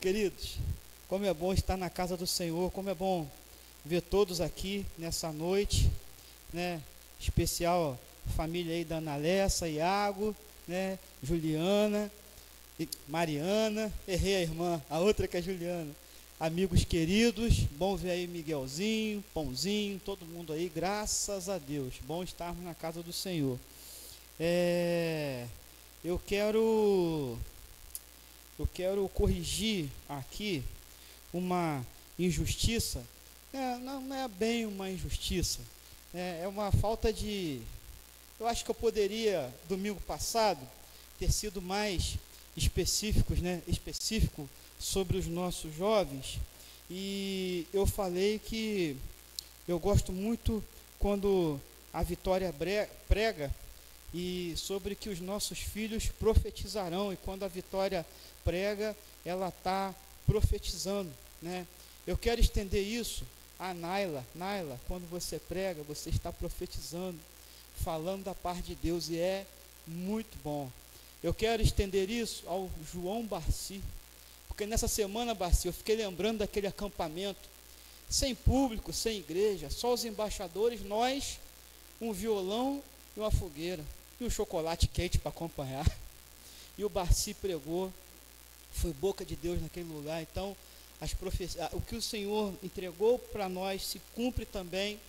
Queridos, como é bom estar na casa do Senhor, como é bom ver todos aqui nessa noite, né? Especial família aí da Ana Lessa, Iago, né? Juliana, Mariana, errei a irmã, a outra que é Juliana. Amigos queridos, bom ver aí Miguelzinho, Pãozinho, todo mundo aí, graças a Deus, bom estarmos na casa do Senhor. Eu quero corrigir aqui uma injustiça, não é bem uma injustiça, é uma falta de... Eu acho que eu poderia, domingo passado, ter sido mais específico sobre os nossos jovens, e eu falei que eu gosto muito quando a Vitória prega, e sobre que os nossos filhos profetizarão, e quando a Vitória prega, ela está profetizando, né? Eu quero estender isso a Naila, quando você prega, você está profetizando, falando da parte de Deus, e é muito bom. Eu quero estender isso ao João Barci, porque nessa semana, Barci, eu fiquei lembrando daquele acampamento, sem público, sem igreja, só os embaixadores, nós, um violão e uma fogueira, e um chocolate quente para acompanhar, e o Barci pregou, foi boca de Deus naquele lugar. Então, o que o Senhor entregou para nós se cumpre também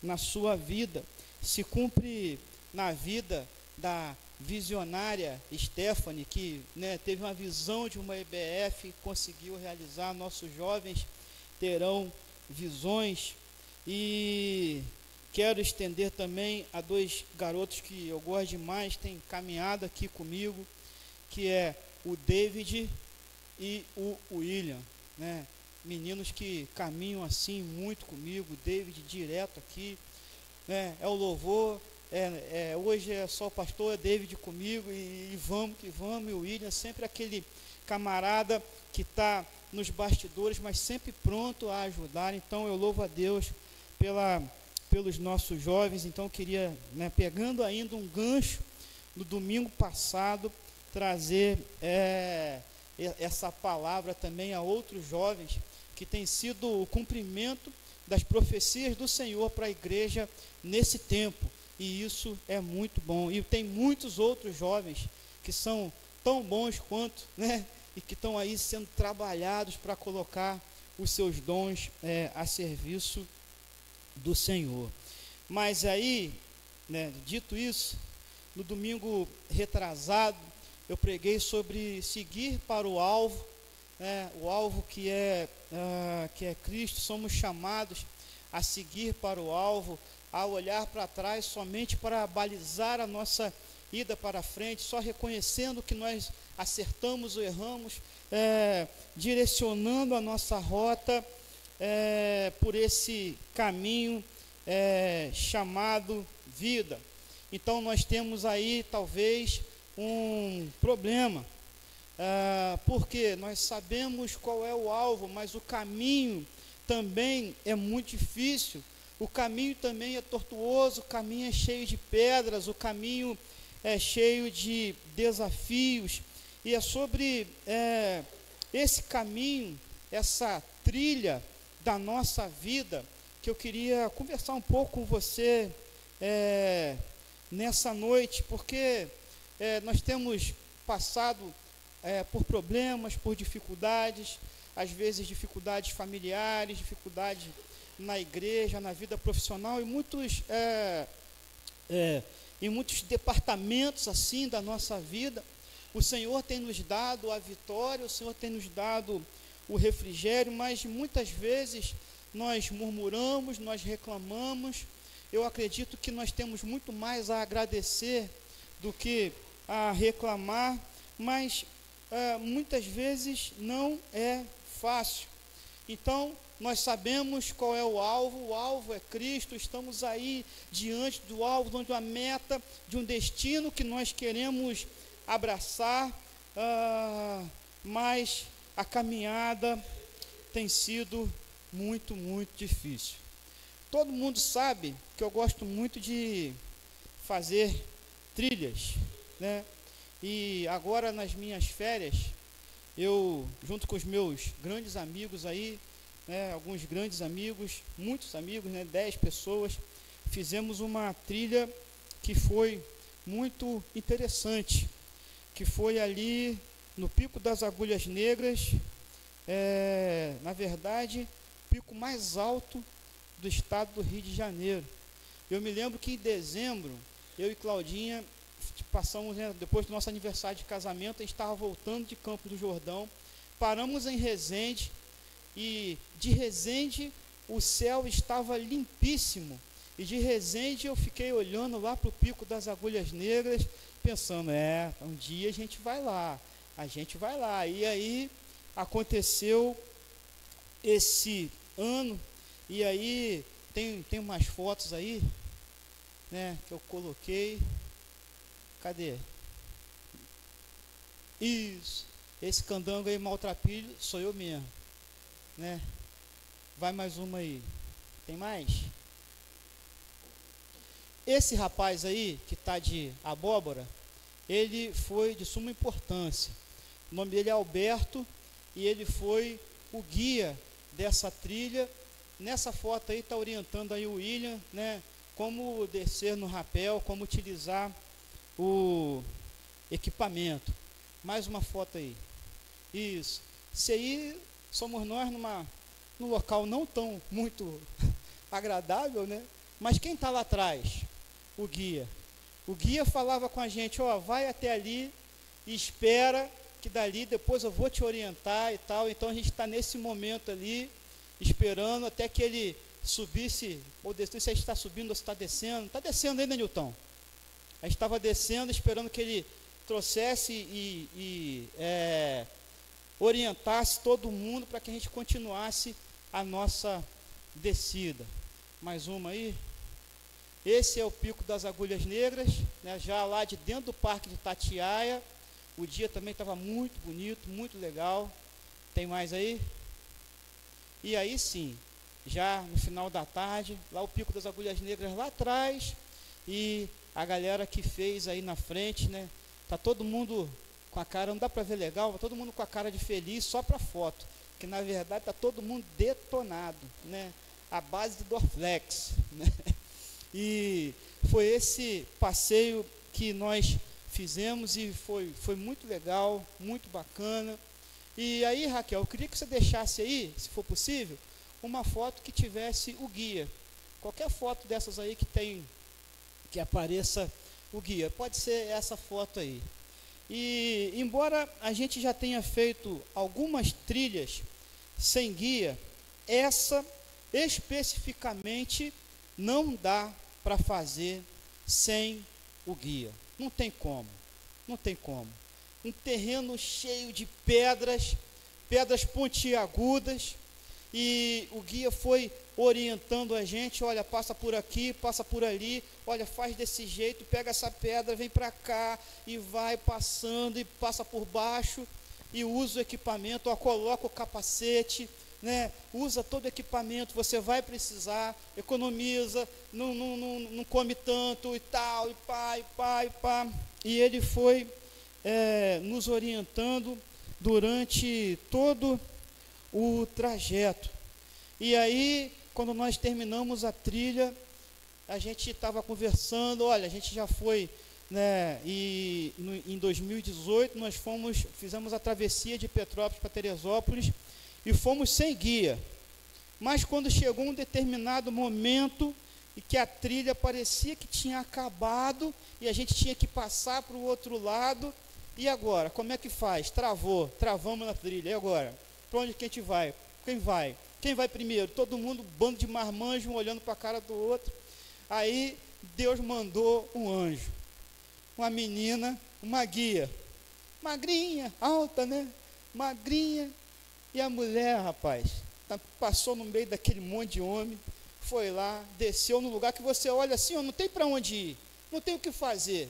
na sua vida, se cumpre na vida da visionária Stephanie, que teve uma visão de uma EBF, conseguiu realizar. Nossos jovens terão visões. E quero estender também a dois garotos que eu gosto demais, têm caminhado aqui comigo, que é o David e o William, né? Meninos que caminham assim muito comigo. O David direto aqui, né? É o louvor, hoje é só o pastor, é David comigo, e vamos que vamos. E o William sempre aquele camarada que está nos bastidores, mas sempre pronto a ajudar. Então eu louvo a Deus pelos nossos jovens. Então eu queria, pegando ainda um gancho no domingo passado, trazer essa palavra também a outros jovens, que tem sido o cumprimento das profecias do Senhor para a igreja nesse tempo, e isso é muito bom. E tem muitos outros jovens que são tão bons quanto, e que estão aí sendo trabalhados para colocar os seus dons a serviço do Senhor. Mas aí, dito isso, no domingo retrasado, eu preguei sobre seguir para o alvo, o alvo que é Cristo. Somos chamados a seguir para o alvo, a olhar para trás somente para balizar a nossa ida para frente, só reconhecendo que nós acertamos ou erramos, direcionando a nossa rota por esse caminho chamado vida. Então nós temos aí talvez um problema, porque nós sabemos qual é o alvo, mas o caminho também é muito difícil, o caminho também é tortuoso, o caminho é cheio de pedras, o caminho é cheio de desafios, e é sobre esse caminho, essa trilha da nossa vida, que eu queria conversar um pouco com você nessa noite, porque nós temos passado por problemas, por dificuldades, às vezes dificuldades familiares, dificuldades na igreja, na vida profissional, e em muitos departamentos assim da nossa vida. O Senhor tem nos dado a vitória, o Senhor tem nos dado o refrigério, mas muitas vezes nós murmuramos, nós reclamamos. Eu acredito que nós temos muito mais a agradecer do que a reclamar, mas muitas vezes não é fácil. Então nós sabemos qual é o alvo é Cristo, estamos aí diante do alvo, de uma meta, de um destino que nós queremos abraçar, mas a caminhada tem sido muito, muito difícil. Todo mundo sabe que eu gosto muito de fazer trilhas, E agora nas minhas férias, eu, junto com os meus grandes amigos aí, né, alguns grandes amigos, muitos amigos, né, 10 pessoas, fizemos uma trilha que foi muito interessante, que foi ali no Pico das Agulhas Negras, na verdade, o pico mais alto do estado do Rio de Janeiro. Eu me lembro que em dezembro, eu e Claudinha passamos, né, depois do nosso aniversário de casamento, a gente estava voltando de Campos do Jordão, paramos em Resende, e de Resende o céu estava limpíssimo, e de Resende eu fiquei olhando lá para o Pico das Agulhas Negras, pensando, um dia a gente vai lá, e aí aconteceu esse ano, e aí tem umas fotos aí, né, que eu coloquei. Cadê? Isso. Esse candango aí maltrapilho sou eu mesmo, né? Vai mais uma aí. Tem mais? Esse rapaz aí, que está de abóbora, ele foi de suma importância. O nome dele é Alberto, e ele foi o guia dessa trilha. Nessa foto aí está orientando aí o William, né? Como descer no rapel, como utilizar o equipamento. Mais uma foto aí. Isso. Se aí somos nós num local não tão muito agradável, né? Mas quem está lá atrás? O guia. O guia falava com a gente, vai até ali e espera que dali depois eu vou te orientar e tal. Então a gente está nesse momento ali, esperando até que ele subisse, ou descesse. Se a gente está subindo ou se está descendo. Está descendo ainda, Nilton? A gente estava descendo, esperando que ele trouxesse e orientasse todo mundo para que a gente continuasse a nossa descida. Mais uma aí. Esse é o Pico das Agulhas Negras, né, já lá de dentro do Parque de Itatiaia. O dia também estava muito bonito, muito legal. Tem mais aí? E aí sim, já no final da tarde, lá o Pico das Agulhas Negras lá atrás, e a galera que fez aí na frente, né? Tá todo mundo com a cara, não dá para ver legal, tá todo mundo com a cara de feliz só para foto, que na verdade tá todo mundo detonado, né? A base do Dorflex, né? E foi esse passeio que nós fizemos e foi muito legal, muito bacana. E aí, Raquel, eu queria que você deixasse aí, se for possível, uma foto que tivesse o guia. Qualquer foto dessas aí que apareça o guia. Pode ser essa foto aí. E embora a gente já tenha feito algumas trilhas sem guia, essa especificamente não dá para fazer sem o guia. Não tem como. Não tem como. Um terreno cheio de pedras pontiagudas, e o guia foi orientando a gente, olha, passa por aqui, passa por ali, olha, faz desse jeito, pega essa pedra, vem para cá, e vai passando, e passa por baixo, e usa o equipamento, coloca o capacete, né? Usa todo o equipamento, você vai precisar, economiza, não come tanto, e tal, e pá. E ele foi nos orientando durante todo o trajeto. E aí, quando nós terminamos a trilha, a gente estava conversando, olha, a gente já foi, né, em 2018 nós fizemos a travessia de Petrópolis para Teresópolis e fomos sem guia. Mas quando chegou um determinado momento e que a trilha parecia que tinha acabado e a gente tinha que passar para o outro lado, e agora? Como é que faz? Travamos na trilha, e agora? Para onde que a gente vai? Quem vai? Quem vai primeiro? Todo mundo, bando de marmanjos, um olhando para a cara do outro. Aí Deus mandou um anjo, uma menina, uma guia, magrinha, alta, né? Magrinha. E a mulher, rapaz, passou no meio daquele monte de homem, foi lá, desceu no lugar que você olha assim, não tem para onde ir, não tem o que fazer.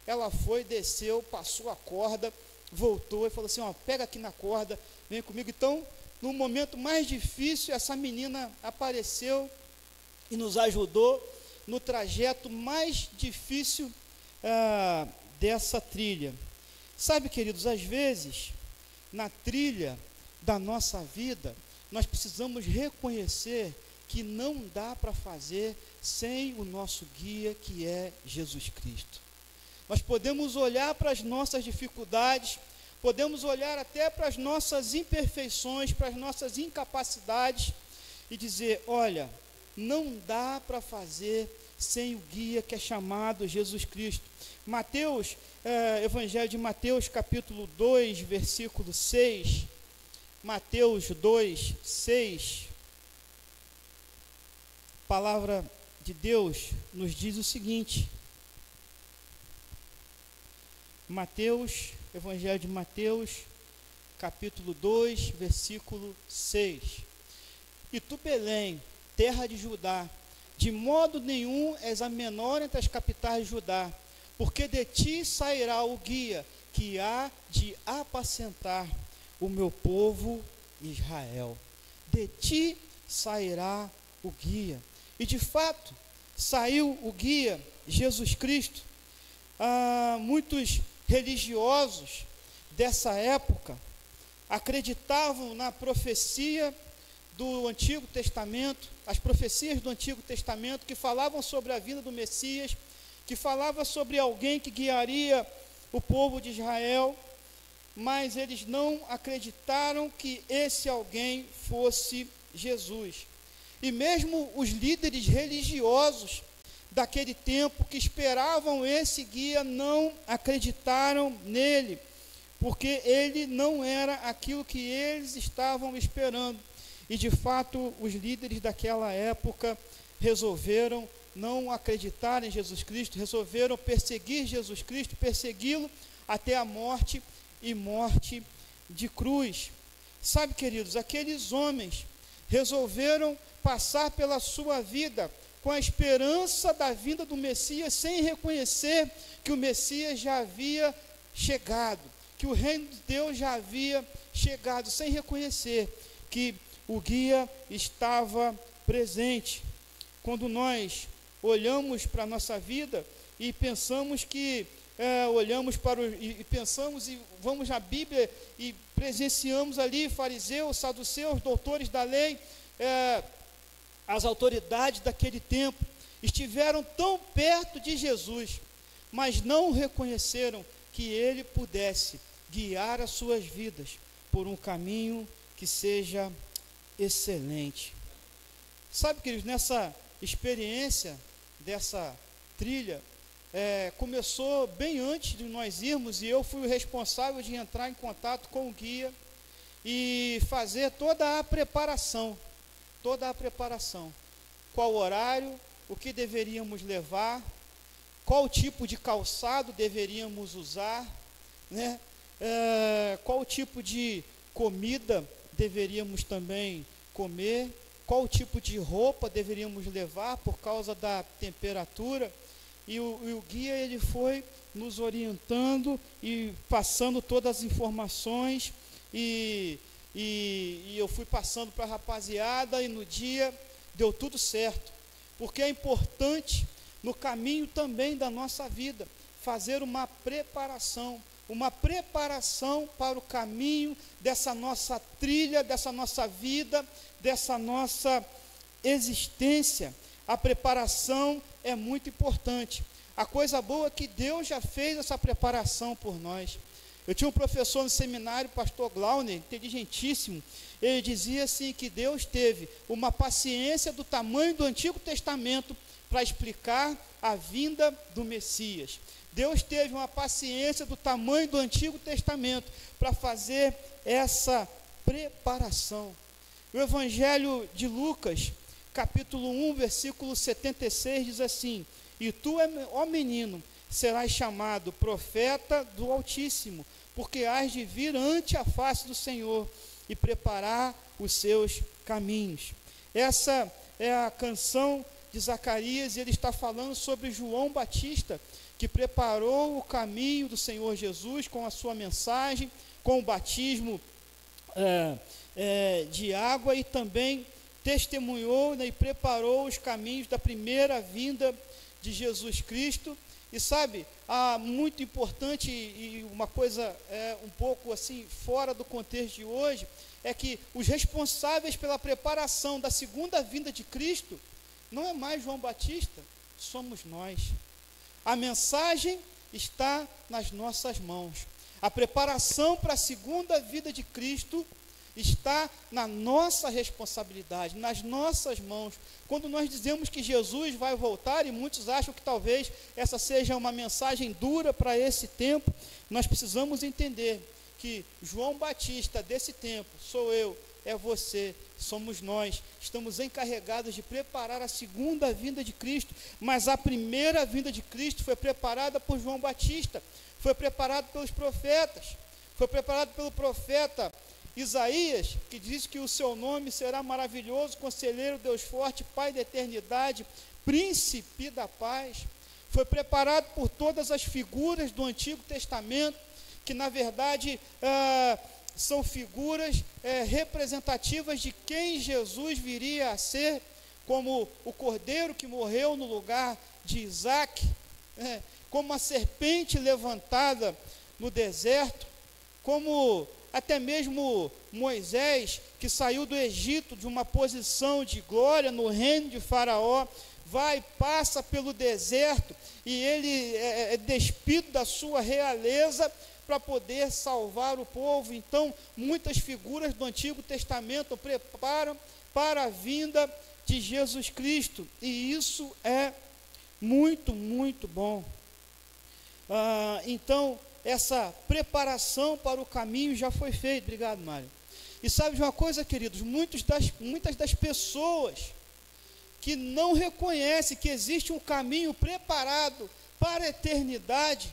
Ela foi, desceu, passou a corda, voltou e falou assim, pega aqui na corda, vem comigo. Então, no momento mais difícil, essa menina apareceu e nos ajudou no trajeto mais difícil dessa trilha. Sabe, queridos, às vezes na trilha da nossa vida, nós precisamos reconhecer que não dá para fazer sem o nosso guia, que é Jesus Cristo. Nós podemos olhar para as nossas dificuldades, podemos olhar até para as nossas imperfeições, para as nossas incapacidades e dizer: olha, não dá para fazer sem o guia que é chamado Jesus Cristo. Mateus, Evangelho de Mateus, capítulo 2, versículo 6. Mateus 2, 6. A palavra de Deus nos diz o seguinte. Evangelho de Mateus, capítulo 2, versículo 6. E tu, Belém, terra de Judá, de modo nenhum és a menor entre as capitais de Judá, porque de ti sairá o guia que há de apacentar o meu povo Israel. De ti sairá o guia. E de fato, saiu o guia, Jesus Cristo. Muitos religiosos dessa época acreditavam na profecia do Antigo Testamento, as profecias do Antigo Testamento que falavam sobre a vinda do Messias, que falava sobre alguém que guiaria o povo de Israel, mas eles não acreditaram que esse alguém fosse Jesus. E mesmo os líderes religiosos daquele tempo que esperavam esse guia não acreditaram nele, porque ele não era aquilo que eles estavam esperando. E de fato, os líderes daquela época resolveram não acreditar em Jesus Cristo, resolveram perseguir Jesus Cristo, persegui-lo até a morte e morte de cruz. Sabe, queridos, aqueles homens resolveram passar pela sua vida com a esperança da vinda do Messias, sem reconhecer que o Messias já havia chegado, que o reino de Deus já havia chegado, sem reconhecer que o guia estava presente. Quando nós olhamos para a nossa vida e pensamos que pensamos e vamos na Bíblia e presenciamos ali fariseus, saduceus, doutores da lei, as autoridades daquele tempo estiveram tão perto de Jesus, mas não reconheceram que ele pudesse guiar as suas vidas por um caminho que seja excelente. Sabe, queridos, nessa experiência dessa trilha, começou bem antes de nós irmos, e eu fui o responsável de entrar em contato com o guia e fazer toda a preparação. Qual horário, o que deveríamos levar, qual tipo de calçado deveríamos usar, né? Qual tipo de comida deveríamos também comer, qual tipo de roupa deveríamos levar por causa da temperatura. E o guia, ele foi nos orientando e passando todas as informações, e eu fui passando para a rapaziada, e no dia deu tudo certo, porque é importante no caminho também da nossa vida fazer uma preparação para o caminho dessa nossa trilha, dessa nossa vida, dessa nossa existência. A preparação é muito importante. A coisa boa é que Deus já fez essa preparação por nós. Eu tinha um professor no seminário, pastor Glauner, inteligentíssimo. Ele dizia assim que Deus teve uma paciência do tamanho do Antigo Testamento para explicar a vinda do Messias. Deus teve uma paciência do tamanho do Antigo Testamento para fazer essa preparação. O Evangelho de Lucas, capítulo 1, versículo 76, diz assim: e tu, ó menino, serás chamado profeta do Altíssimo, porque hás de vir ante a face do Senhor e preparar os seus caminhos. Essa é a canção de Zacarias, e ele está falando sobre João Batista, que preparou o caminho do Senhor Jesus com a sua mensagem, com o batismo de água, e também testemunhou, né, e preparou os caminhos da primeira vinda de Jesus Cristo. E sabe, muito importante e uma coisa um pouco assim fora do contexto de hoje, é que os responsáveis pela preparação da segunda vinda de Cristo não é mais João Batista, somos nós. A mensagem está nas nossas mãos. A preparação para a segunda vinda de Cristo está na nossa responsabilidade, nas nossas mãos. Quando nós dizemos que Jesus vai voltar, e muitos acham que talvez essa seja uma mensagem dura para esse tempo, nós precisamos entender que João Batista desse tempo, sou eu, é você, somos nós, estamos encarregados de preparar a segunda vinda de Cristo, mas a primeira vinda de Cristo foi preparada por João Batista, foi preparado pelos profetas, foi preparado pelo profeta Isaías, que diz que o seu nome será maravilhoso, conselheiro, Deus forte, Pai da eternidade, príncipe da paz. Foi preparado por todas as figuras do Antigo Testamento, que na verdade são figuras representativas de quem Jesus viria a ser, como o cordeiro que morreu no lugar de Isaac, como a serpente levantada no deserto, como até mesmo Moisés, que saiu do Egito de uma posição de glória no reino de Faraó, passa pelo deserto, e ele é despido da sua realeza para poder salvar o povo. Então, muitas figuras do Antigo Testamento preparam para a vinda de Jesus Cristo, e isso é muito, muito bom. Então, essa preparação para o caminho já foi feita. Obrigado, Mário. E sabe de uma coisa, queridos? Muitas das pessoas que não reconhecem que existe um caminho preparado para a eternidade,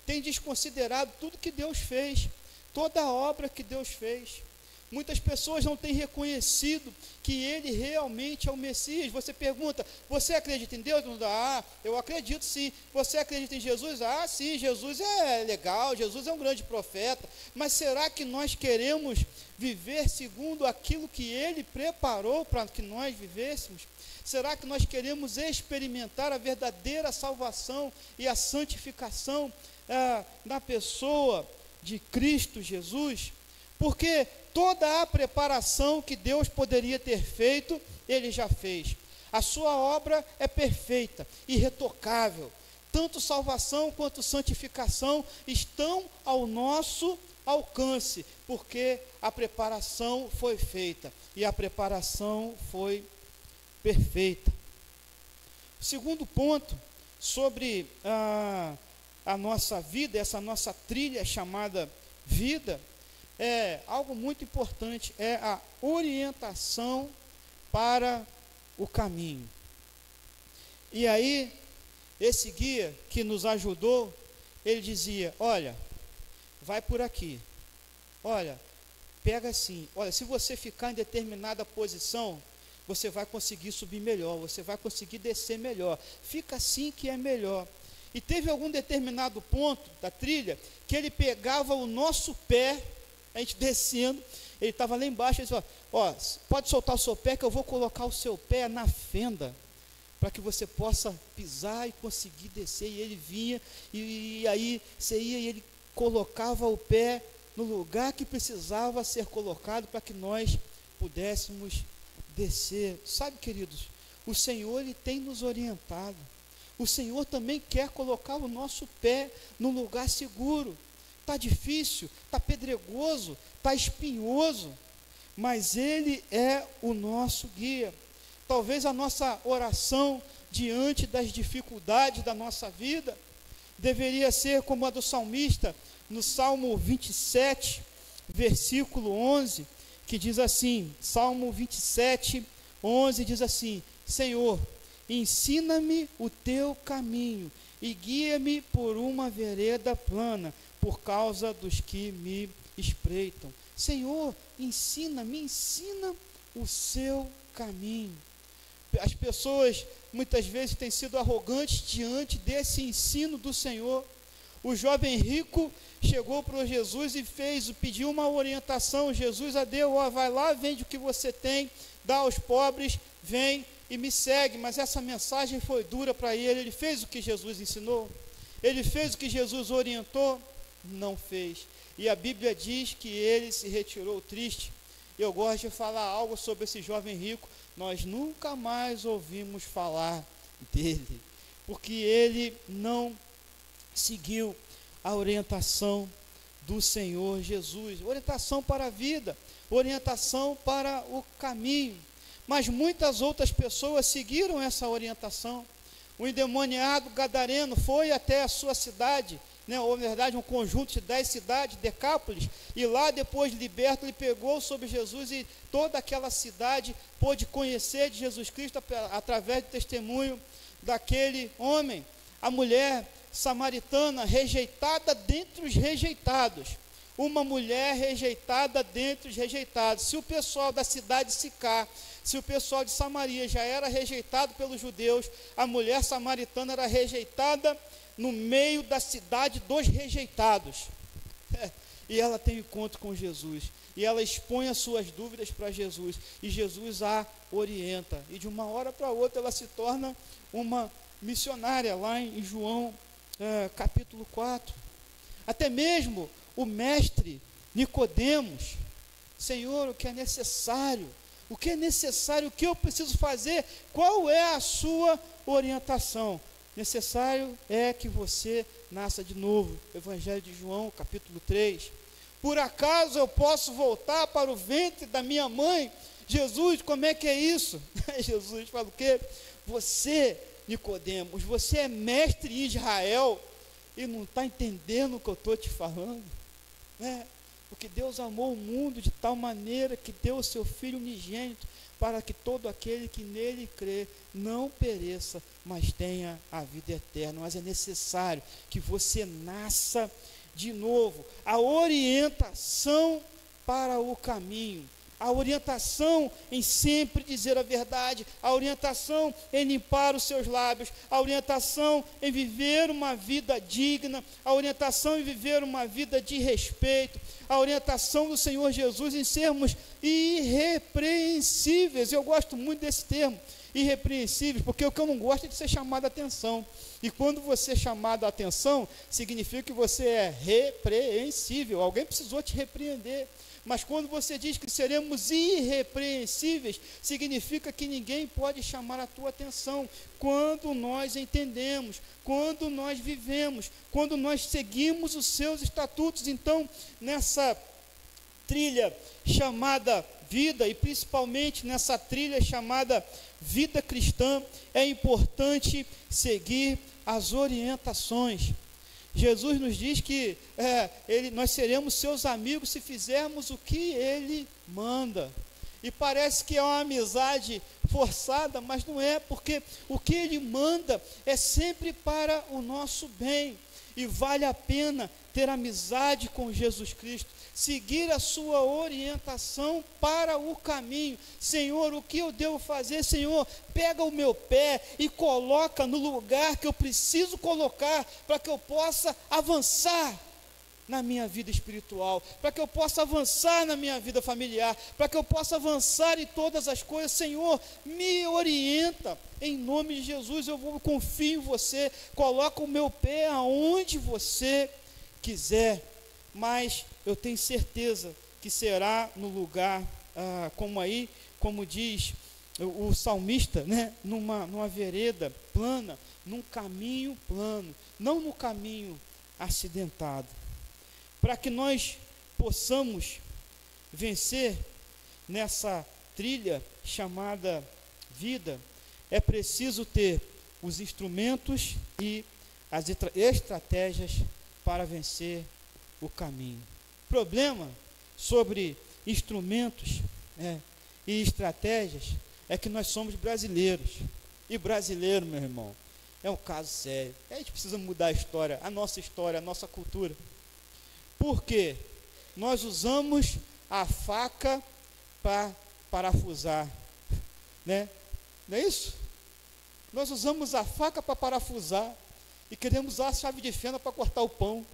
têm desconsiderado tudo que Deus fez, toda a obra que Deus fez. Muitas pessoas não têm reconhecido que Ele realmente é o Messias. Você pergunta, você acredita em Deus? Eu acredito sim. Você acredita em Jesus? Sim, Jesus é legal, Jesus é um grande profeta. Mas será que nós queremos viver segundo aquilo que Ele preparou para que nós vivêssemos? Será que nós queremos experimentar a verdadeira salvação e a santificação na pessoa de Cristo Jesus? Porque toda a preparação que Deus poderia ter feito, Ele já fez. A sua obra é perfeita, irretocável. Tanto salvação quanto santificação estão ao nosso alcance, porque a preparação foi feita, e a preparação foi perfeita. O segundo ponto sobre a nossa vida, essa nossa trilha chamada vida, é algo muito importante, é a orientação para o caminho. E aí, esse guia que nos ajudou, ele dizia, olha, vai por aqui, olha, pega assim, olha, se você ficar em determinada posição, você vai conseguir subir melhor, você vai conseguir descer melhor, fica assim que é melhor. E teve algum determinado ponto da trilha, que ele pegava o nosso pé, a gente descendo, ele estava lá embaixo, ele disse, pode soltar o seu pé, que eu vou colocar o seu pé na fenda, para que você possa pisar e conseguir descer. E ele vinha, e aí você ia, e ele colocava o pé no lugar que precisava ser colocado, para que nós pudéssemos descer. Sabe, queridos, o Senhor, Ele tem nos orientado, o Senhor também quer colocar o nosso pé no lugar seguro. Está difícil, está pedregoso, está espinhoso, mas Ele é o nosso guia. Talvez a nossa oração diante das dificuldades da nossa vida deveria ser como a do salmista, no Salmo 27, versículo 11, que diz assim, Salmo 27, 11, diz assim, Senhor, ensina-me o teu caminho e guia-me por uma vereda plana, por causa dos que me espreitam. Senhor, me ensina o seu caminho. As pessoas muitas vezes têm sido arrogantes diante desse ensino do Senhor. O jovem rico chegou para Jesus e pediu uma orientação. Jesus a deu, vai lá, vende o que você tem, dá aos pobres, vem e me segue. Mas essa mensagem foi dura para ele. Ele fez o que Jesus ensinou. Ele fez o que Jesus orientou? Não fez. E a Bíblia diz que ele se retirou triste. Eu gosto de falar algo sobre esse jovem rico. Nós nunca mais ouvimos falar dele, porque ele não seguiu a orientação do Senhor Jesus, orientação para a vida, orientação para o caminho. Mas muitas outras pessoas seguiram essa orientação. O endemoniado gadareno foi até a sua cidade, ou na verdade um conjunto de 10 cidades, Decápolis, e lá depois de liberto, ele pegou sobre Jesus, e toda aquela cidade pôde conhecer de Jesus Cristo através do testemunho daquele homem. A mulher samaritana, rejeitada dentre os rejeitados, uma mulher rejeitada dentre os rejeitados. Se o pessoal da cidade de Sicar, se o pessoal de Samaria já era rejeitado pelos judeus, a mulher samaritana era rejeitada no meio da cidade dos rejeitados. E ela tem encontro com Jesus, e ela expõe as suas dúvidas para Jesus, e Jesus a orienta, e de uma hora para outra ela se torna uma missionária, lá em João capítulo 4. Até mesmo o mestre Nicodemos: Senhor, o que é necessário? O que é necessário? O que eu preciso fazer? Qual é a sua orientação? Necessário é que você nasça de novo. Evangelho de João, capítulo 3. Por acaso eu posso voltar para o ventre da minha mãe? Jesus, como é que é isso? Jesus fala o quê? Você, Nicodemos, você é mestre em Israel e não está entendendo o que eu estou te falando? Porque Deus amou o mundo de tal maneira que deu o seu Filho unigênito, para que todo aquele que nele crê não pereça, mas tenha a vida eterna. Mas é necessário que você nasça de novo. A orientação para o caminho, a orientação em sempre dizer a verdade, a orientação em limpar os seus lábios, a orientação em viver uma vida digna, a orientação em viver uma vida de respeito, a orientação do Senhor Jesus em sermos irrepreensíveis. Eu gosto muito desse termo, irrepreensíveis, porque o que eu não gosto é de ser chamado a atenção. E quando você é chamado a atenção, significa que você é repreensível. Alguém precisou te repreender. Mas quando você diz que seremos irrepreensíveis, significa que ninguém pode chamar a tua atenção. Quando nós entendemos, quando nós vivemos, quando nós seguimos os seus estatutos. Então, nessa trilha chamada vida, e principalmente nessa trilha chamada vida cristã, é importante seguir as orientações. Jesus nos diz que nós seremos seus amigos se fizermos o que Ele manda. E parece que é uma amizade forçada, mas não é, porque o que Ele manda é sempre para o nosso bem. E vale a pena ter amizade com Jesus Cristo, seguir a sua orientação para o caminho. Senhor, o que eu devo fazer? Senhor, pega o meu pé e coloca no lugar que eu preciso colocar, para que eu possa avançar na minha vida espiritual, para que eu possa avançar na minha vida familiar, para que eu possa avançar em todas as coisas. Senhor, me orienta, em nome de Jesus. Eu confio em você, coloca o meu pé aonde você quiser, mas eu tenho certeza que será no lugar, como diz o salmista, numa vereda plana, num caminho plano, não no caminho acidentado. Para que nós possamos vencer nessa trilha chamada vida, é preciso ter os instrumentos e as estratégias para vencer o caminho. Problema sobre instrumentos e estratégias é que nós somos brasileiros. E brasileiro, meu irmão, é um caso sério. A gente precisa mudar a nossa cultura. Porque nós usamos a faca para parafusar, Não é isso? Nós usamos a faca para parafusar e queremos usar a chave de fenda para cortar o pão,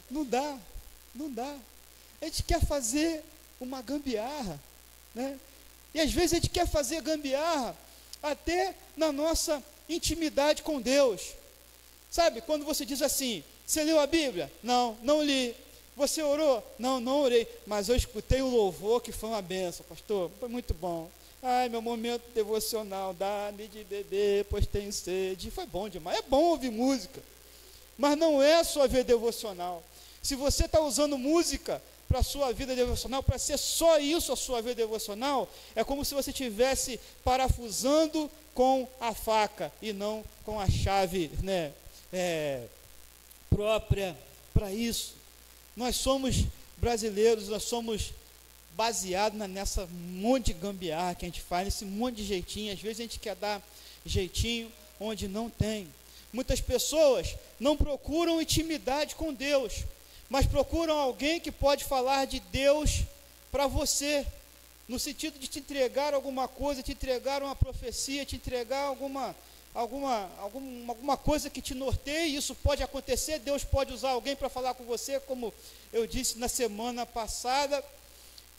Não dá. A gente quer fazer uma gambiarra, E às vezes a gente quer fazer gambiarra até na nossa intimidade com Deus. Sabe, quando você diz assim, você leu a Bíblia? Não, não li. Você orou? Não, não orei. Mas eu escutei um louvor que foi uma benção, pastor. Foi muito bom. Ai, meu momento devocional, dá-me de beber, pois tenho sede. Foi bom demais. É bom ouvir música, mas não é a sua vida devocional. Se você está usando música para a sua vida devocional, para ser só isso a sua vida devocional, é como se você estivesse parafusando com a faca e não com a chave, né, própria para isso. Nós somos brasileiros, nós somos baseados nessa monte de gambiarra que a gente faz, nesse monte de jeitinho. Às vezes a gente quer dar jeitinho onde não tem. Muitas pessoas não procuram intimidade com Deus, mas procuram alguém que pode falar de Deus para você, no sentido de te entregar alguma coisa, te entregar uma profecia, te entregar alguma coisa que te norteie. Isso pode acontecer, Deus pode usar alguém para falar com você, como eu disse na semana passada,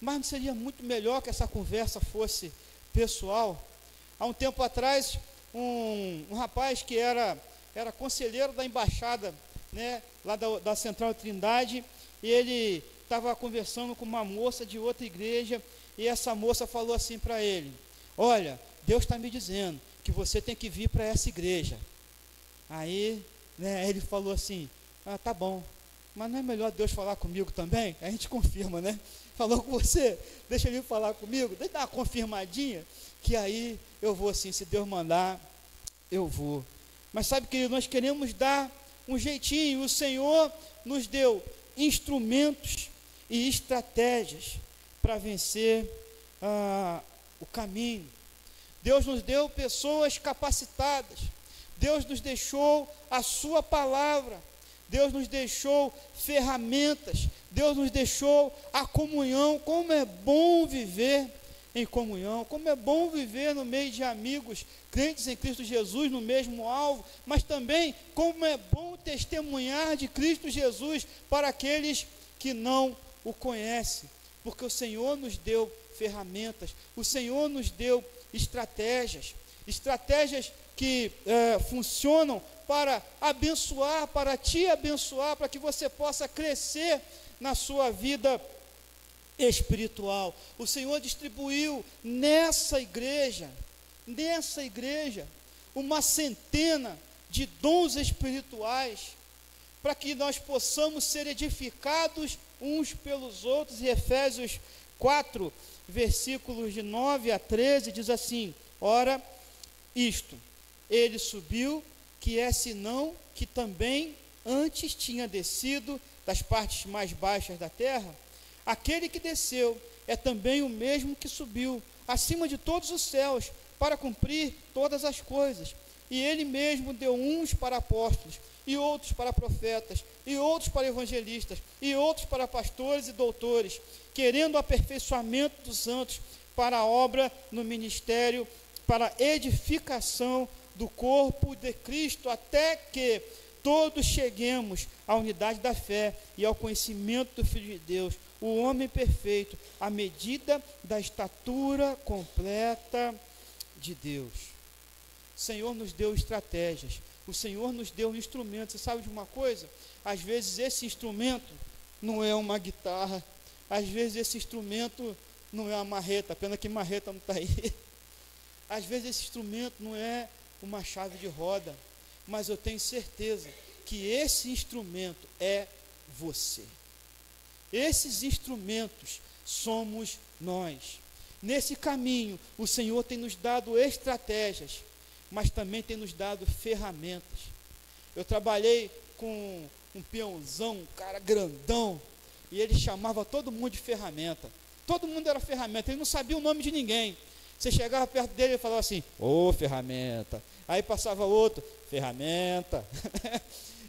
mas não seria muito melhor que essa conversa fosse pessoal? Há um tempo atrás, um rapaz que era conselheiro da embaixada, né, lá da Central Trindade, e ele estava conversando com uma moça de outra igreja, e essa moça falou assim para ele: olha, Deus está me dizendo que você tem que vir para essa igreja. Aí, né, ele falou assim: tá bom, mas não é melhor Deus falar comigo também? A gente confirma, né? Falou com você, deixa ele falar comigo, deixa eu dar uma confirmadinha, que aí eu vou sim, se Deus mandar, eu vou. Mas sabe, querido, nós queremos dar um jeitinho. O Senhor nos deu instrumentos e estratégias para vencer o caminho. Deus nos deu pessoas capacitadas. Deus nos deixou a sua palavra. Deus nos deixou ferramentas. Deus nos deixou a comunhão. Como é bom viver em comunhão, como é bom viver no meio de amigos, crentes em Cristo Jesus, no mesmo alvo, mas também como é bom testemunhar de Cristo Jesus para aqueles que não o conhecem, porque o Senhor nos deu ferramentas, o Senhor nos deu estratégias que funcionam para abençoar, para te abençoar, para que você possa crescer na sua vida espiritual. O Senhor distribuiu nessa igreja, uma centena de dons espirituais, para que nós possamos ser edificados uns pelos outros. E Efésios 4, versículos de 9 a 13, diz assim: ora, isto, ele subiu, que é senão que também antes tinha descido das partes mais baixas da terra. Aquele que desceu é também o mesmo que subiu acima de todos os céus, para cumprir todas as coisas. E ele mesmo deu uns para apóstolos, e outros para profetas, e outros para evangelistas, e outros para pastores e doutores, querendo o aperfeiçoamento dos santos, para a obra no ministério, para a edificação do corpo de Cristo, até que todos cheguemos à unidade da fé e ao conhecimento do Filho de Deus, o homem perfeito, à medida da estatura completa de Deus. O Senhor nos deu estratégias, o Senhor nos deu instrumentos. Você sabe de uma coisa? Às vezes esse instrumento não é uma guitarra, às vezes esse instrumento não é uma marreta, pena que marreta não está aí. Às vezes esse instrumento não é uma chave de roda, mas eu tenho certeza que esse instrumento é você. Esses instrumentos somos nós. Nesse caminho, o Senhor tem nos dado estratégias, mas também tem nos dado ferramentas. Eu trabalhei com um peãozão, um cara grandão, e ele chamava todo mundo de ferramenta. Todo mundo era ferramenta, ele não sabia o nome de ninguém. Você chegava perto dele e falava assim: ô ferramenta. Aí passava outro: ferramenta.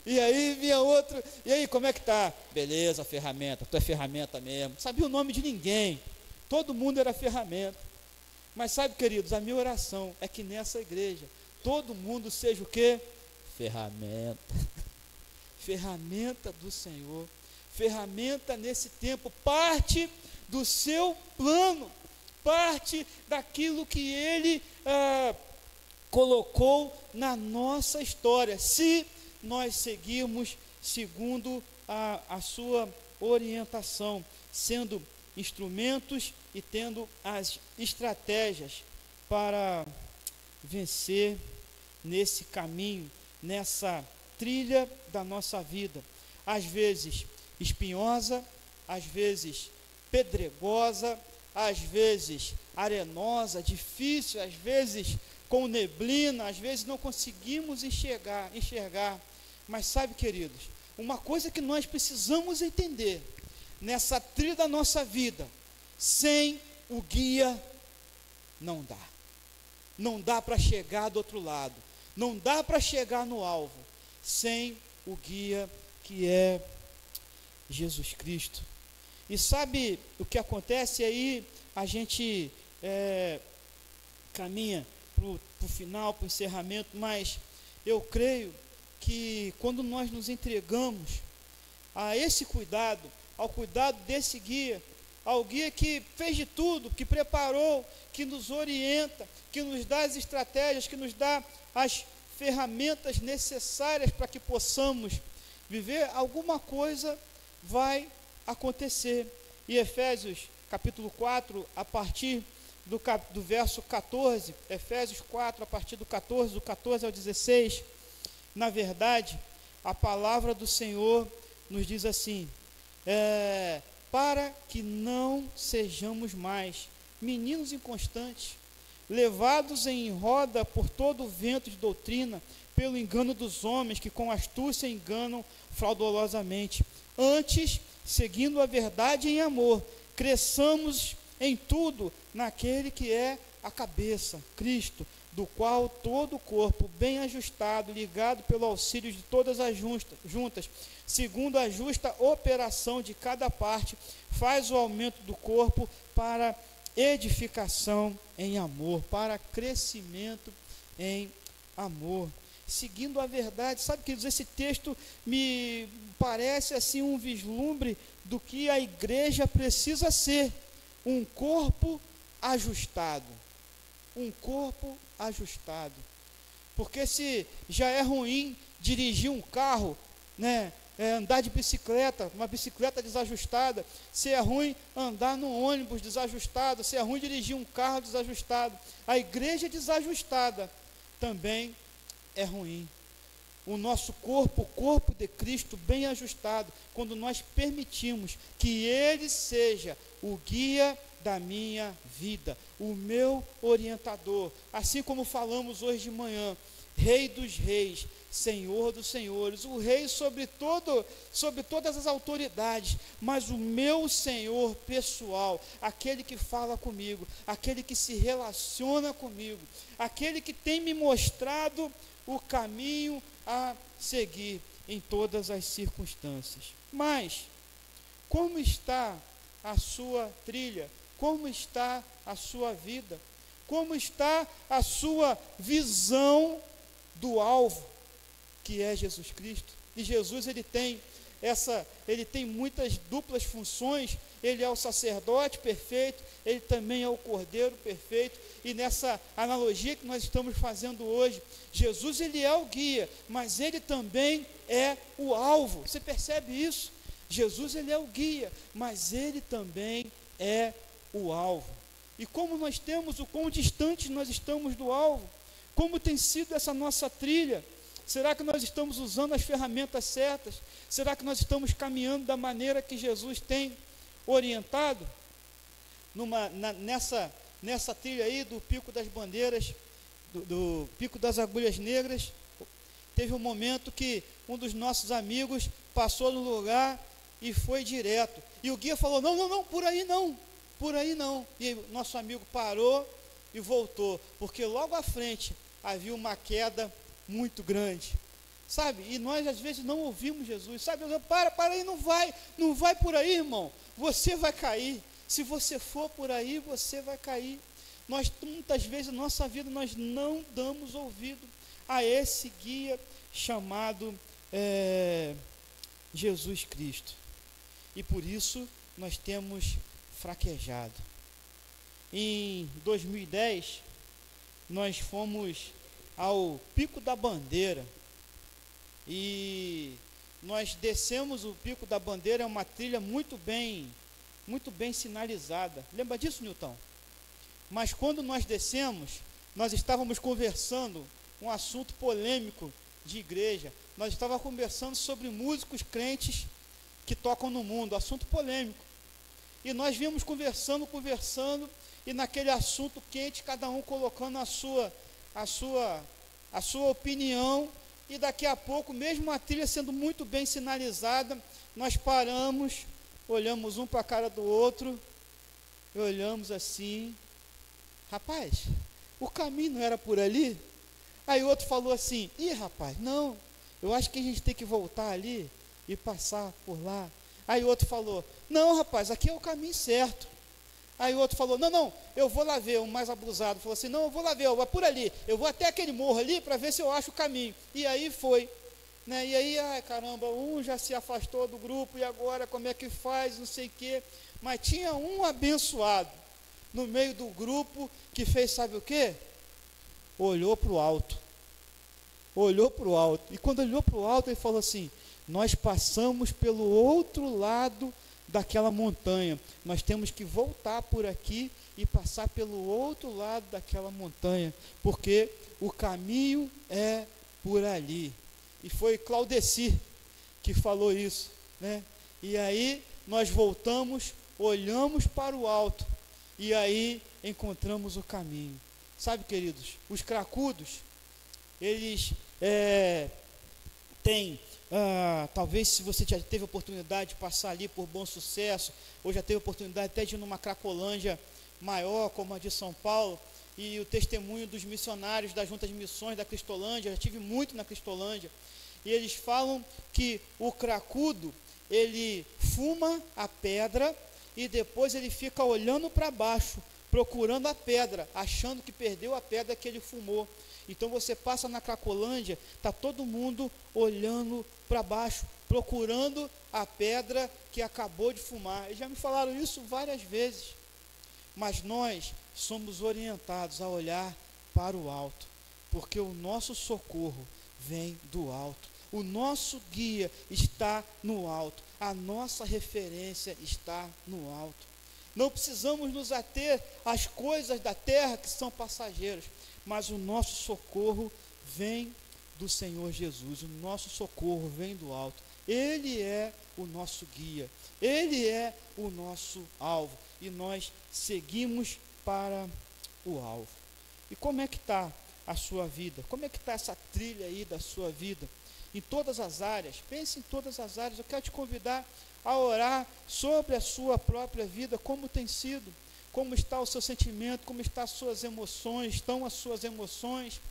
E aí vinha outro: e aí, como é que tá? Beleza, ferramenta, tu é ferramenta mesmo. Não sabia o nome de ninguém, todo mundo era ferramenta. Mas sabe, queridos, a minha oração é que nessa igreja todo mundo seja o quê? Ferramenta. Ferramenta do Senhor, ferramenta nesse tempo, parte do seu plano, parte daquilo que Ele colocou na nossa história. Se nós seguirmos segundo a sua orientação, sendo instrumentos e tendo as estratégias para vencer nesse caminho, nessa trilha da nossa vida, às vezes espinhosa, às vezes pedregosa, às vezes arenosa, difícil, às vezes com neblina, às vezes não conseguimos enxergar, mas sabe, queridos, uma coisa que nós precisamos entender, nessa trilha da nossa vida, sem o guia, não dá para chegar do outro lado, não dá para chegar no alvo, sem o guia que é Jesus Cristo. E sabe o que acontece aí? A gente caminha para o final, para o encerramento, mas eu creio que quando nós nos entregamos a esse cuidado, ao cuidado desse guia, ao guia que fez de tudo, que preparou, que nos orienta, que nos dá as estratégias, que nos dá as ferramentas necessárias para que possamos viver, alguma coisa vai acontecer. E Efésios capítulo 4, a partir do verso 14, Efésios 4, a partir do 14 ao 16, na verdade, a palavra do Senhor nos diz assim, para que não sejamos mais meninos inconstantes, levados em roda por todo o vento de doutrina, pelo engano dos homens que com astúcia enganam fraudulosamente. Antes, seguindo a verdade em amor, cresçamos em tudo naquele que é a cabeça, Cristo, do qual todo o corpo, bem ajustado, ligado pelo auxílio de todas as juntas, segundo a justa operação de cada parte, faz o aumento do corpo para edificação em amor, para crescimento em amor, seguindo a verdade. Sabe, queridos, esse texto me parece assim um vislumbre do que a igreja precisa ser, um corpo ajustado, porque se já é ruim dirigir um carro, andar de bicicleta, uma bicicleta desajustada, se é ruim andar no ônibus desajustado, se é ruim dirigir um carro desajustado, a igreja desajustada também é ruim. O nosso corpo, o corpo de Cristo bem ajustado, quando nós permitimos que Ele seja o guia da minha vida, o meu orientador, assim como falamos hoje de manhã, Rei dos reis, Senhor dos senhores, o rei sobre todas as autoridades, mas o meu Senhor pessoal, aquele que fala comigo, aquele que se relaciona comigo, aquele que tem me mostrado o caminho a seguir em todas as circunstâncias. Mas, como está a sua trilha? Como está a sua vida? Como está a sua visão do alvo, que é Jesus Cristo? E Jesus, ele tem muitas duplas funções. Ele é o sacerdote perfeito, ele também é o cordeiro perfeito, e nessa analogia que nós estamos fazendo hoje, Jesus, ele é o guia, mas ele também é o alvo. Você percebe isso? Jesus, ele é o guia, mas ele também é o alvo. E como nós temos, o quão distante nós estamos do alvo? Como tem sido essa nossa trilha? Será que nós estamos usando as ferramentas certas? Será que nós estamos caminhando da maneira que Jesus tem orientado? Nessa trilha aí do Pico das Bandeiras, do Pico das Agulhas Negras, teve um momento que um dos nossos amigos passou no lugar e foi direto. E o guia falou, não, por aí não. E o nosso amigo parou e voltou, porque logo à frente havia uma queda muito grande, sabe? E nós às vezes não ouvimos Jesus, sabe? Para aí, não vai por aí, irmão, você vai cair. Se você for por aí, você vai cair. Nós, muitas vezes, na nossa vida, nós não damos ouvido a esse guia chamado Jesus Cristo. E por isso, nós temos fraquejado. Em 2010, nós fomos ao Pico da Bandeira. e nós descemos o Pico da Bandeira, é uma trilha muito bem sinalizada. Lembra disso, Newton? Mas quando nós descemos, nós estávamos conversando um assunto polêmico de igreja. Nós estávamos conversando sobre músicos crentes que tocam no mundo, assunto polêmico. E nós vimos conversando, e naquele assunto quente, cada um colocando a sua opinião, e daqui a pouco, mesmo a trilha sendo muito bem sinalizada, nós paramos, olhamos um para a cara do outro, e olhamos assim, rapaz, o caminho não era por ali? Aí o outro falou assim, rapaz, não, eu acho que a gente tem que voltar ali e passar por lá. Aí o outro falou, não, rapaz, aqui é o caminho certo. Aí o outro falou, não, eu vou lá ver. O mais abusado falou assim, não, eu vou lá ver, eu vou por ali, eu vou até aquele morro ali para ver se eu acho o caminho. E aí foi, né? E aí, ai caramba, um já se afastou do grupo, e agora como é que faz, não sei o quê. Mas tinha um abençoado no meio do grupo que fez, sabe o quê? Olhou para o alto. E quando olhou para o alto, ele falou assim, nós passamos pelo outro lado daquela montanha, nós temos que voltar por aqui e passar pelo outro lado daquela montanha, porque o caminho é por ali. E foi Claudeci que falou isso, né? E aí nós voltamos, olhamos para o alto, e aí encontramos o caminho. Sabe, queridos, os cracudos, eles têm, talvez se você já teve a oportunidade de passar ali por Bom Sucesso, ou já teve a oportunidade até de ir numa Cracolândia maior, como a de São Paulo, e o testemunho dos missionários da Junta de Missões da Cristolândia, eu já tive muito na Cristolândia, e eles falam que o cracudo, ele fuma a pedra, e depois ele fica olhando para baixo, procurando a pedra, achando que perdeu a pedra que ele fumou. Então você passa na Cracolândia, está todo mundo olhando para baixo, procurando a pedra que acabou de fumar. Eles já me falaram isso várias vezes. Mas nós somos orientados a olhar para o alto, porque o nosso socorro vem do alto. O nosso guia está no alto. A nossa referência está no alto. Não precisamos nos ater às coisas da terra que são passageiras, mas o nosso socorro vem do Senhor Jesus, o nosso socorro vem do alto. Ele é o nosso guia, Ele é o nosso alvo, e nós seguimos para o alvo. E como é que está a sua vida? Como é que está essa trilha aí da sua vida? Em todas as áreas, pense em todas as áreas. Eu quero te convidar a orar sobre a sua própria vida, como tem sido, como está o seu sentimento, como estão as suas emoções,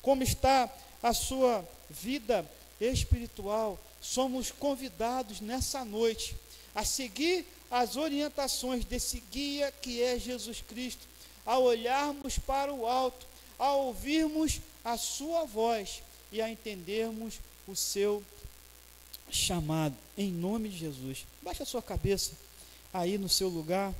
como está a sua vida espiritual. Somos convidados nessa noite a seguir as orientações desse guia que é Jesus Cristo, a olharmos para o alto, a ouvirmos a sua voz e a entendermos o seu chamado, em nome de Jesus. Baixe a sua cabeça aí no seu lugar,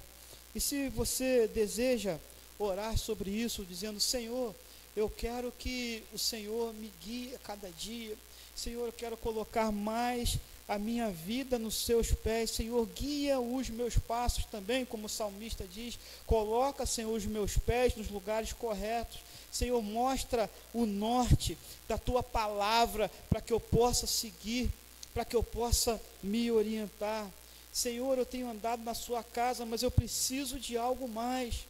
e se você deseja orar sobre isso, dizendo, Senhor, eu quero que o Senhor me guie a cada dia, Senhor, eu quero colocar mais a minha vida nos seus pés, Senhor, guia os meus passos também, como o salmista diz, coloca, Senhor, os meus pés nos lugares corretos, Senhor, mostra o norte da Tua palavra, para que eu possa seguir, para que eu possa me orientar. Senhor, eu tenho andado na Sua casa, mas eu preciso de algo mais.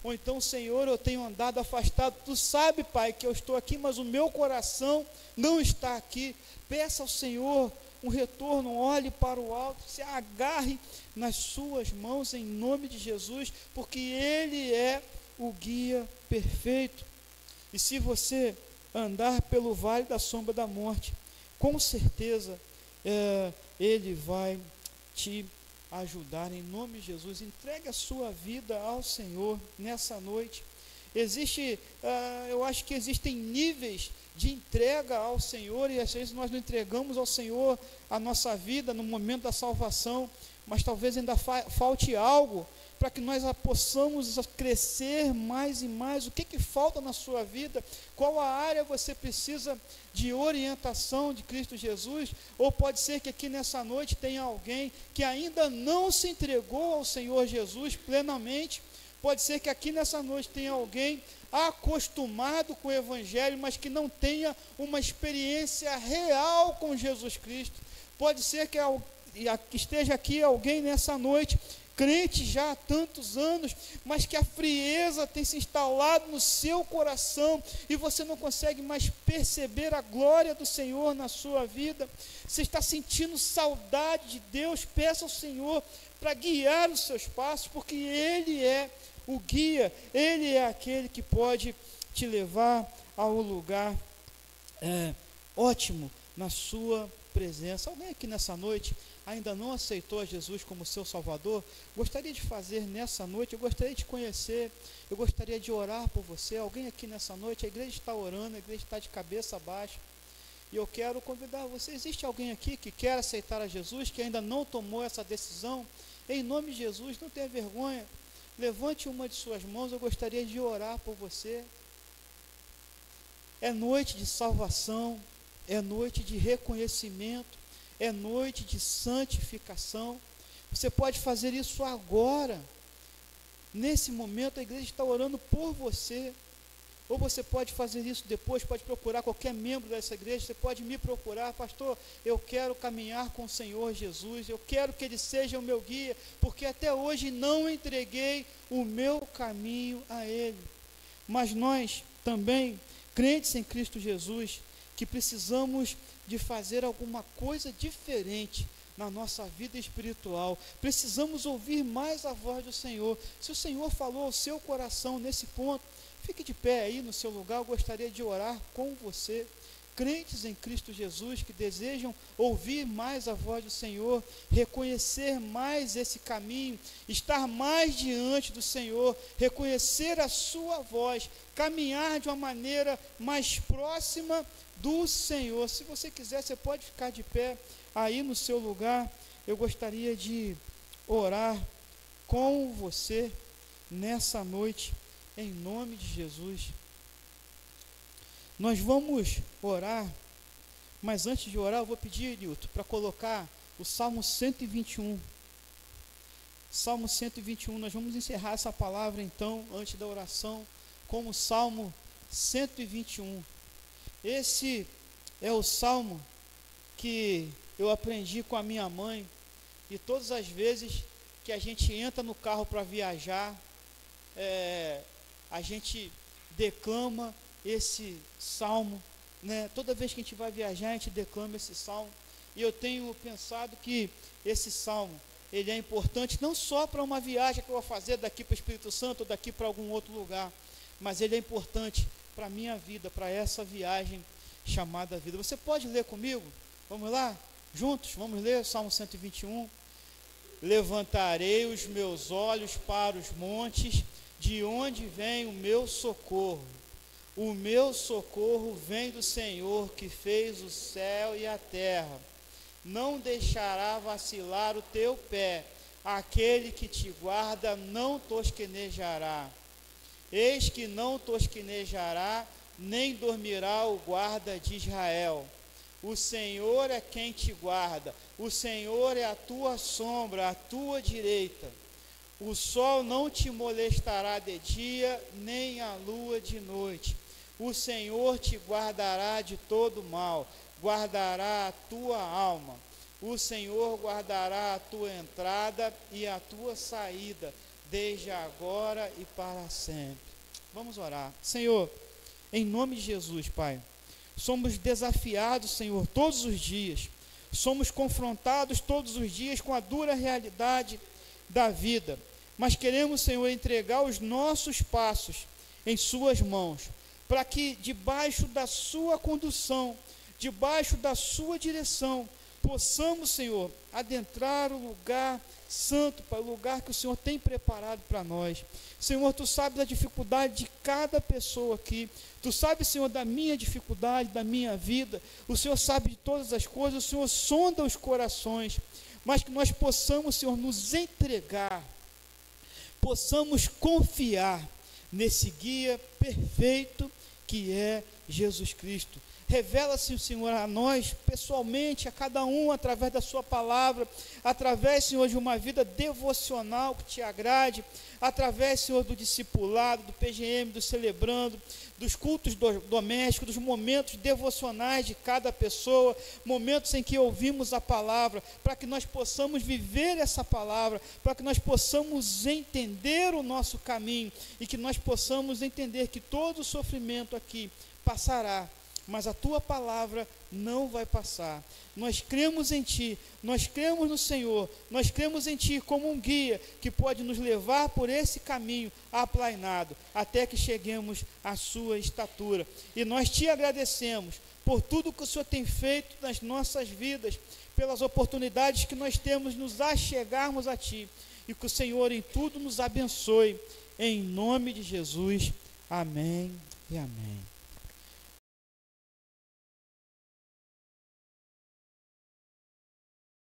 Ou então, Senhor, eu tenho andado afastado. Tu sabe, Pai, que eu estou aqui, mas o meu coração não está aqui. Peça ao Senhor um retorno, olhe para o alto, se agarre nas suas mãos em nome de Jesus, porque Ele é o guia perfeito. E se você andar pelo vale da sombra da morte, com certeza Ele vai te ajudar em nome de Jesus. Entregue a sua vida ao Senhor nessa noite. Eu acho que existem níveis de entrega ao Senhor, e às vezes nós não entregamos ao Senhor a nossa vida no momento da salvação, mas talvez ainda falte algo para que nós possamos crescer mais e mais. O que falta na sua vida? Qual a área você precisa de orientação de Cristo Jesus? Ou pode ser que aqui nessa noite tenha alguém que ainda não se entregou ao Senhor Jesus plenamente. Pode ser que aqui nessa noite tenha alguém acostumado com o Evangelho, mas que não tenha uma experiência real com Jesus Cristo. Pode ser que esteja aqui alguém nessa noite, crente já há tantos anos, mas que a frieza tem se instalado no seu coração e você não consegue mais perceber a glória do Senhor na sua vida. Você está sentindo saudade de Deus. Peça ao Senhor para guiar os seus passos, porque Ele é o guia, Ele é aquele que pode te levar ao lugar ótimo na sua presença. Alguém aqui nessa noite ainda não aceitou a Jesus como seu Salvador? Gostaria de fazer nessa noite, eu gostaria de conhecer, eu gostaria de orar por você. Alguém aqui nessa noite, a igreja está orando, a igreja está de cabeça baixa, e eu quero convidar você. Existe alguém aqui que quer aceitar a Jesus, que ainda não tomou essa decisão? Em nome de Jesus, não tenha vergonha, levante uma de suas mãos, eu gostaria de orar por você. É noite de salvação, é noite de reconhecimento, é noite de santificação. Você pode fazer isso agora, nesse momento. A igreja está orando por você. Ou você pode fazer isso depois, pode procurar qualquer membro dessa igreja. Você pode me procurar: pastor, eu quero caminhar com o Senhor Jesus, eu quero que Ele seja o meu guia, porque até hoje não entreguei o meu caminho a Ele. Mas nós também, crentes em Cristo Jesus, que precisamos de fazer alguma coisa diferente na nossa vida espiritual, precisamos ouvir mais a voz do Senhor. Se o Senhor falou ao seu coração nesse ponto, fique de pé aí no seu lugar. Eu gostaria de orar com você. Crentes em Cristo Jesus que desejam ouvir mais a voz do Senhor, reconhecer mais esse caminho, estar mais diante do Senhor, reconhecer a sua voz, caminhar de uma maneira mais próxima do Senhor. Se você quiser, você pode ficar de pé aí no seu lugar. Eu gostaria de orar com você nessa noite, em nome de Jesus. Nós vamos orar, mas antes de orar, eu vou pedir, Nilton, para colocar o Salmo 121. Salmo 121, nós vamos encerrar essa palavra então, antes da oração, com o Salmo 121. Esse é o salmo que eu aprendi com a minha mãe, e todas as vezes que a gente entra no carro para viajar, a gente declama esse salmo, né? Toda vez que a gente vai viajar, a gente declama esse salmo, e eu tenho pensado que esse salmo, ele é importante não só para uma viagem que eu vou fazer daqui para o Espírito Santo, ou daqui para algum outro lugar, mas ele é importante para a minha vida, para essa viagem chamada vida. Você pode ler comigo? Vamos lá? Juntos, vamos ler o Salmo 121. Levantarei os meus olhos para os montes, de onde vem o meu socorro? O meu socorro vem do Senhor, que fez o céu e a terra. Não deixará vacilar o teu pé, aquele que te guarda não tosquenejará. Eis que não tosquenejará, nem dormirá o guarda de Israel. O Senhor é quem te guarda, o Senhor é a tua sombra, a tua direita. O sol não te molestará de dia, nem a lua de noite. O Senhor te guardará de todo mal, guardará a tua alma. O Senhor guardará a tua entrada e a tua saída, desde agora e para sempre. Vamos orar. Senhor, em nome de Jesus, Pai, somos desafiados, Senhor, todos os dias, somos confrontados todos os dias com a dura realidade da vida, mas queremos, Senhor, entregar os nossos passos em suas mãos, para que debaixo da sua condução, debaixo da sua direção, possamos, Senhor, adentrar o lugar santo, para o lugar que o Senhor tem preparado para nós. Senhor, Tu sabes a dificuldade de cada pessoa aqui, Tu sabes, Senhor, da minha dificuldade, da minha vida, o Senhor sabe de todas as coisas, o Senhor sonda os corações, mas que nós possamos, Senhor, nos entregar, possamos confiar nesse guia perfeito que é Jesus Cristo. Revela-se, Senhor, a nós, pessoalmente, a cada um, através da sua palavra, através, Senhor, de uma vida devocional que Te agrade, através, Senhor, do discipulado, do PGM, do celebrando, dos cultos domésticos, dos momentos devocionais de cada pessoa, momentos em que ouvimos a palavra, para que nós possamos viver essa palavra, para que nós possamos entender o nosso caminho, e que nós possamos entender que todo o sofrimento aqui passará, mas a Tua palavra não vai passar. Nós cremos em Ti, nós cremos no Senhor, nós cremos em Ti como um guia que pode nos levar por esse caminho aplainado, até que cheguemos à Sua estatura. E nós Te agradecemos por tudo que o Senhor tem feito nas nossas vidas, pelas oportunidades que nós temos de nos achegarmos a Ti, e que o Senhor em tudo nos abençoe, em nome de Jesus, amém e amém.